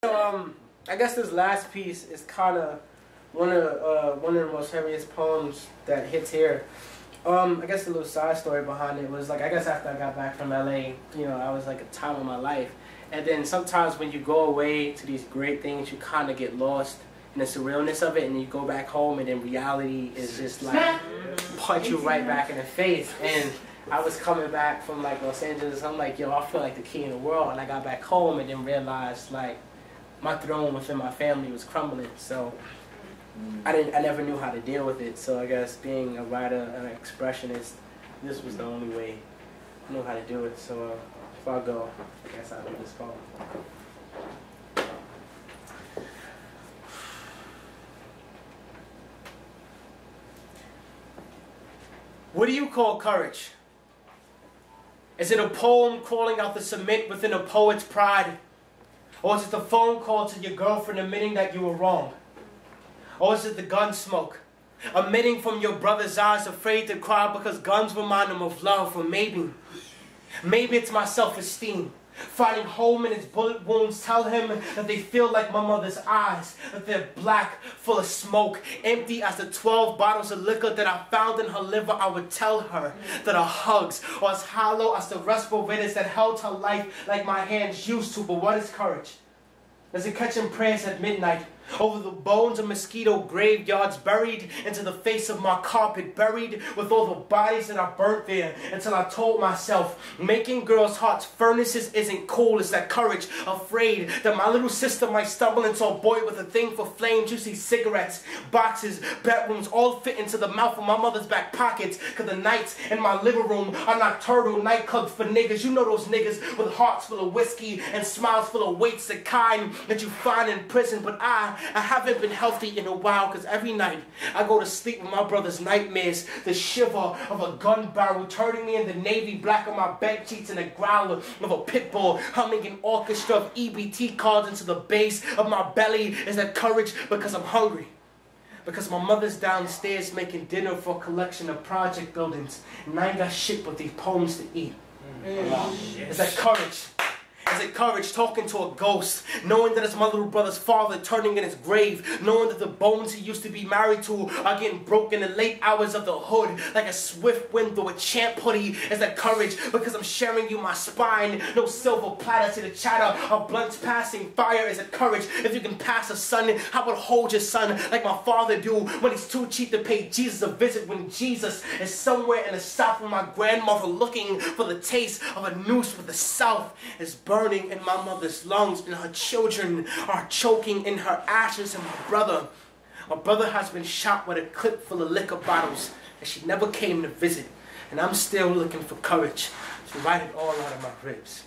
So, I guess this last piece is kind of one of the most heaviest poems that hits here. I guess a little side story behind it was like, I guess after I got back from LA, you know, I was like a time of my life. And then sometimes when you go away to these great things, you kind of get lost in the surrealness of it, and you go back home, and then reality is just like punch you right back in the face. And I was coming back from like Los Angeles, I'm like, yo, I feel like the king of the world. And I got back home and then realized like my throne within my family was crumbling. So I never knew how to deal with it. So I guess being a writer and an expressionist, this was the only way I knew how to do it. So if I go, I guess I'll do this poem. What do you call courage? Is it a poem crawling out the cement within a poet's pride? Or is it the phone call to your girlfriend admitting that you were wrong? Or is it the gun smoke, emitting from your brother's eyes, afraid to cry because guns remind him of love? Or maybe it's my self-esteem, finding home in his bullet wounds. Tell him that they feel like my mother's eyes, that they're black, full of smoke, empty as the 12 bottles of liquor that I found in her liver. I would tell her that her hugs are as hollow as the respirators that held her life like my hands used to. But what is courage? Is it catching prayers at midnight over the bones of mosquito graveyards, buried into the face of my carpet, buried with all the bodies that I burnt there, until I told myself making girls' hearts furnaces isn't cool? It's that courage, afraid that my little sister might stumble into a boy with a thing for flames. You see cigarettes, boxes, bedrooms all fit into the mouth of my mother's back pockets, cause the nights in my living room are nocturnal nightclubs for niggas. You know those niggas with hearts full of whiskey and smiles full of weights, the kind that you find in prison. But I haven't been healthy in a while, because every night I go to sleep with my brother's nightmares, the shiver of a gun barrel turning me into navy black on my bed sheets, and the growl of a pit bull humming an orchestra of EBT cards into the base of my belly. Is that courage? Because I'm hungry, because my mother's downstairs making dinner for a collection of project buildings, and I ain't got shit but these poems to eat. Is that courage? Is it courage talking to a ghost, knowing that it's my little brother's father turning in his grave, knowing that the bones he used to be married to are getting broken in the late hours of the hood like a swift wind through a champ hoodie? Is that courage? Because I'm sharing you my spine, no silver platter to the chatter of blunts passing fire. Is it courage? If you can pass a son, how about hold your son like my father do when he's too cheap to pay Jesus a visit, when Jesus is somewhere in the south with my grandmother looking for the taste of a noose, with the south is burning in my mother's lungs, and her children are choking in her ashes. And my brother has been shot with a clip full of liquor bottles, and she never came to visit. And I'm still looking for courage to write it all out of my ribs.